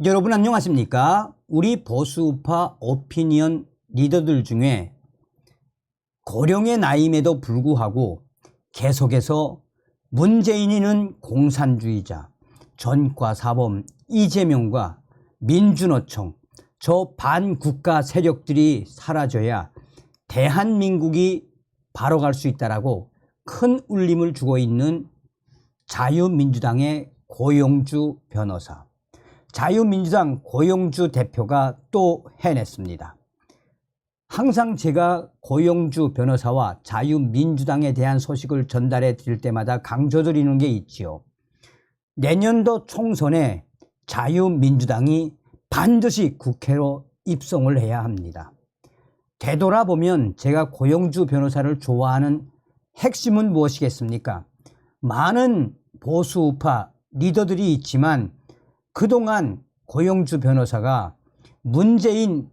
여러분 안녕하십니까? 우리 보수우파 오피니언 리더들 중에 고령의 나이임에도 불구하고 계속해서 문재인이는 공산주의자, 전과사범 이재명과 민주노총, 저 반국가 세력들이 사라져야 대한민국이 바로 갈 수 있다라고 큰 울림을 주고 있는 자유민주당의 고용주 변호사, 자유민주당 고용주 대표가 또 해냈습니다. 항상 제가 고용주 변호사와 자유민주당에 대한 소식을 전달해 드릴 때마다 강조드리는 게 있지요. 내년도 총선에 자유민주당이 반드시 국회로 입성을 해야 합니다. 되돌아보면 제가 고용주 변호사를 좋아하는 핵심은 무엇이겠습니까? 많은 보수우파 리더들이 있지만 그동안 고용주 변호사가 문재인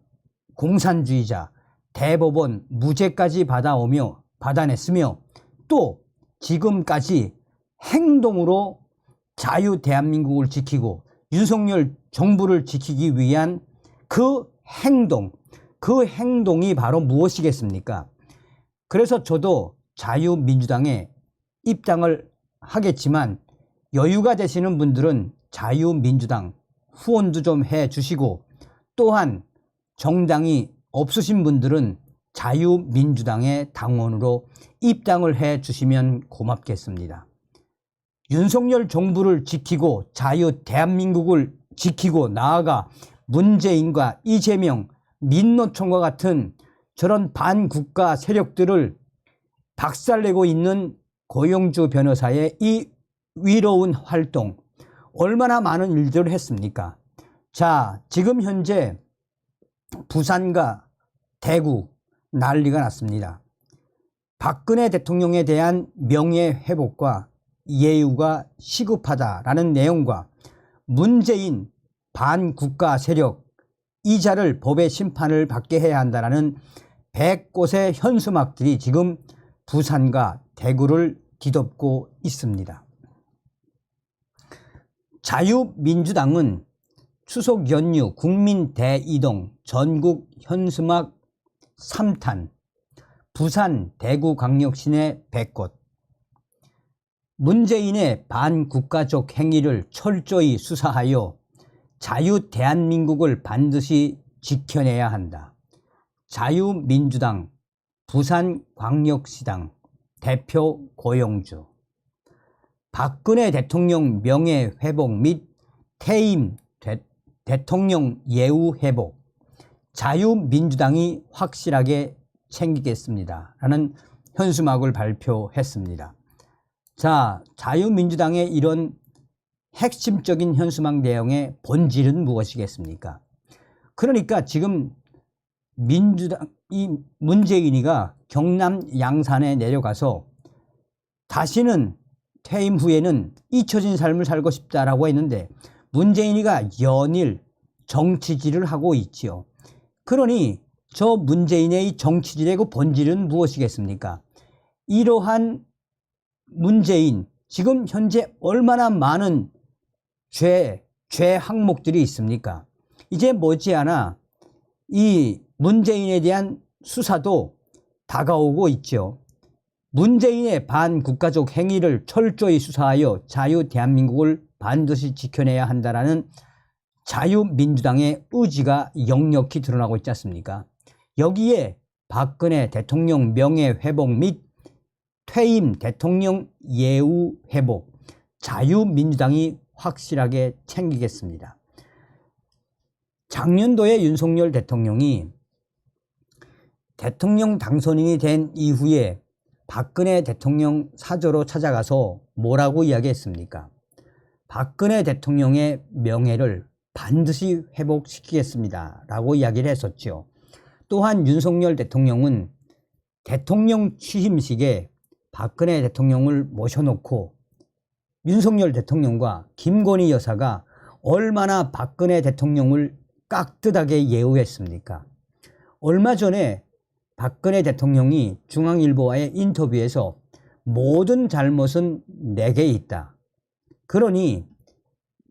공산주의자, 대법원 무죄까지 받아냈으며 또 지금까지 행동으로 자유 대한민국을 지키고 윤석열 정부를 지키기 위한 그 행동이 바로 무엇이겠습니까? 그래서 저도 자유민주당에 입당을 하겠지만 여유가 되시는 분들은 자유민주당 후원도 좀 해주시고 또한 정당이 없으신 분들은 자유민주당의 당원으로 입당을 해주시면 고맙겠습니다. 윤석열 정부를 지키고 자유 대한민국을 지키고 나아가 문재인과 이재명, 민노총과 같은 저런 반국가 세력들을 박살내고 있는 고용주 변호사의 이 위로운 활동, 얼마나 많은 일들을 했습니까? 자, 지금 현재 부산과 대구 난리가 났습니다. 박근혜 대통령에 대한 명예회복과 예우가 시급하다라는 내용과 문재인 반국가 세력 이자를 법의 심판을 받게 해야 한다라는 100곳의 현수막들이 지금 부산과 대구를 뒤덮고 있습니다. 자유민주당은 추석 연휴 국민 대이동 전국 현수막 3탄, 부산 대구광역 시내 100곳, 문재인의 반국가적 행위를 철저히 수사하여 자유 대한민국을 반드시 지켜내야 한다. 자유민주당 부산광역시당 대표 고용주. 박근혜 대통령 명예회복 및 퇴임 대통령 예우 회복, 자유민주당이 확실하게 챙기겠습니다 라는 현수막을 발표했습니다. 자, 자유민주당의 이런 핵심적인 현수막 내용의 본질은 무엇이겠습니까? 그러니까 지금 문재인이가 경남 양산에 내려가서 다시는 퇴임 후에는 잊혀진 삶을 살고 싶다라고 했는데 문재인이가 연일 정치질을 하고 있지요. 그러니 저 문재인의 정치질의 그 본질은 무엇이겠습니까? 이러한 문재인, 지금 현재 얼마나 많은 죄 항목들이 있습니까? 이제 머지않아 이 문재인에 대한 수사도 다가오고 있죠. 문재인의 반국가적 행위를 철저히 수사하여 자유 대한민국을 반드시 지켜내야 한다라는 자유민주당의 의지가 역력히 드러나고 있지 않습니까? 여기에 박근혜 대통령 명예회복 및 퇴임 대통령 예우 회복, 자유민주당이 확실하게 챙기겠습니다. 작년도에 윤석열 대통령이 대통령 당선인이 된 이후에 박근혜 대통령 사저로 찾아가서 뭐라고 이야기했습니까? 박근혜 대통령의 명예를 반드시 회복시키겠습니다 라고 이야기를 했었죠. 또한 윤석열 대통령은 대통령 취임식에 박근혜 대통령을 모셔놓고 윤석열 대통령과 김건희 여사가 얼마나 박근혜 대통령을 깍듯하게 예우했습니까? 얼마 전에 박근혜 대통령이 중앙일보와의 인터뷰에서 모든 잘못은 내게 있다. 그러니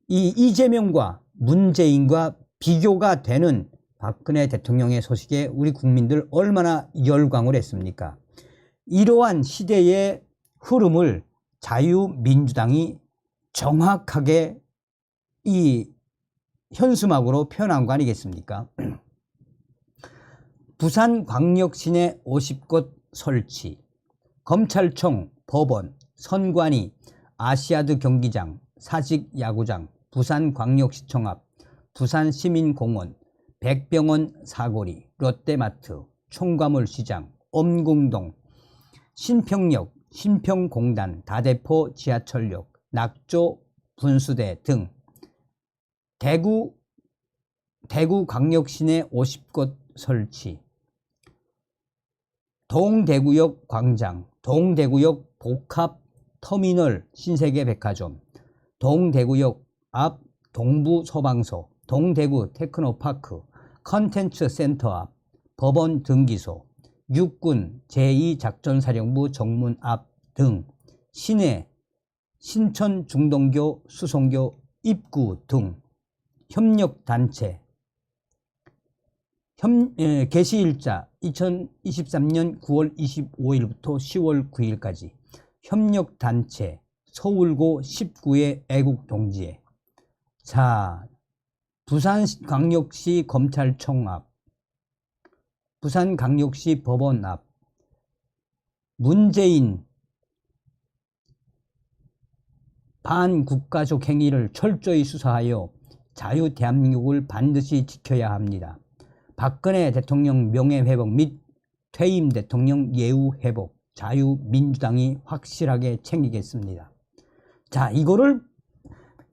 이 이재명과 문재인과 비교가 되는 박근혜 대통령의 소식에 우리 국민들 얼마나 열광을 했습니까? 이러한 시대의 흐름을 자유민주당이 정확하게 이 현수막으로 표현한 거 아니겠습니까? 부산광역시내 50곳 설치, 검찰청, 법원, 선관위, 아시아드 경기장, 사직야구장, 부산광역시청 앞, 부산시민공원, 백병원 사거리, 롯데마트, 총과물시장, 엄궁동, 신평역, 신평공단, 다대포 지하철역, 낙조 분수대 등 대구광역시내 50곳 설치, 동대구역 광장, 동대구역 복합터미널 신세계백화점, 동대구역 앞 동부소방서, 동대구 테크노파크, 컨텐츠센터 앞, 법원 등기소, 육군 제2작전사령부 정문 앞 등 시내 신천중동교 수송교 입구 등 협력단체 게시일자 2023년 9월 25일부터 10월 9일까지 협력단체 서울고 19의 애국동지회. 자, 부산광역시 검찰청 앞, 부산광역시 법원 앞, 문재인 반국가적 행위를 철저히 수사하여 자유 대한민국을 반드시 지켜야 합니다. 박근혜 대통령 명예회복 및 퇴임 대통령 예우회복, 자유민주당이 확실하게 챙기겠습니다. 자, 이거를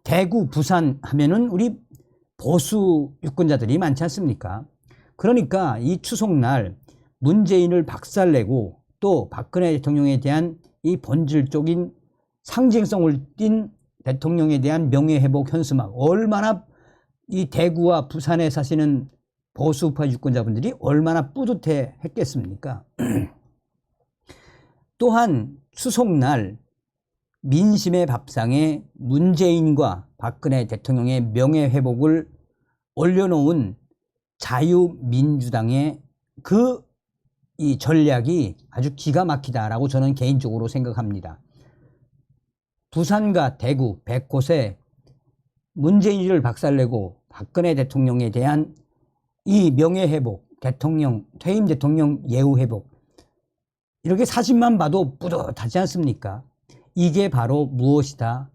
대구, 부산 하면은 우리 보수 유권자들이 많지 않습니까? 그러니까 이 추석날 문재인을 박살내고 또 박근혜 대통령에 대한 이 본질적인 상징성을 띤 대통령에 대한 명예회복 현수막, 얼마나 이 대구와 부산에 사시는 보수파 유권자분들이 얼마나 뿌듯해 했겠습니까? 또한 추석날 민심의 밥상에 문재인과 박근혜 대통령의 명예회복을 올려놓은 자유민주당의 이 전략이 아주 기가 막히다라고 저는 개인적으로 생각합니다. 부산과 대구 100곳에 문재인을 박살내고 박근혜 대통령에 대한 이 명예회복, 퇴임 대통령 예우회복, 이렇게 사진만 봐도 뿌듯하지 않습니까? 이게 바로 무엇이다?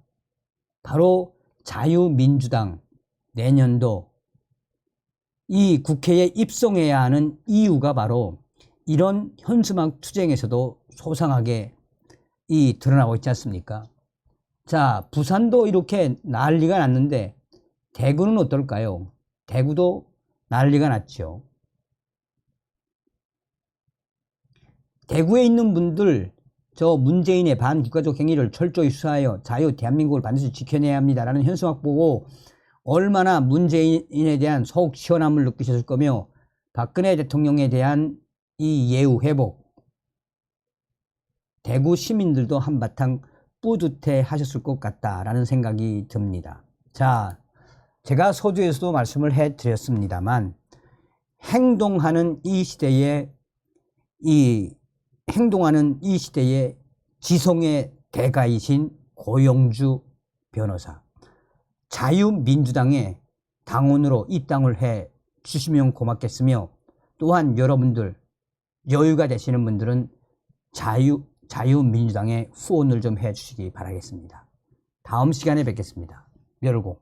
바로 자유민주당 내년도 이 국회에 입성해야 하는 이유가 바로 이런 현수막 투쟁에서도 소상하게 드러나고 있지 않습니까? 자, 부산도 이렇게 난리가 났는데 대구는 어떨까요? 대구도 난리가 났죠. 대구에 있는 분들, 저 문재인의 반국가적 행위를 철저히 수사하여 자유 대한민국을 반드시 지켜내야 합니다라는 현수막 보고 얼마나 문재인에 대한 속 시원함을 느끼셨을 거며 박근혜 대통령에 대한 이 예우 회복, 대구 시민들도 한바탕 뿌듯해 하셨을 것 같다라는 생각이 듭니다. 자, 제가 서두에서도 말씀을 해드렸습니다만 행동하는 이 시대의 지성의 대가이신 고영주 변호사, 자유민주당의 당원으로 입당을 해 주시면 고맙겠으며, 또한 여러분들 여유가 되시는 분들은 자유민주당의 후원을 좀 해 주시기 바라겠습니다. 다음 시간에 뵙겠습니다. 멸공.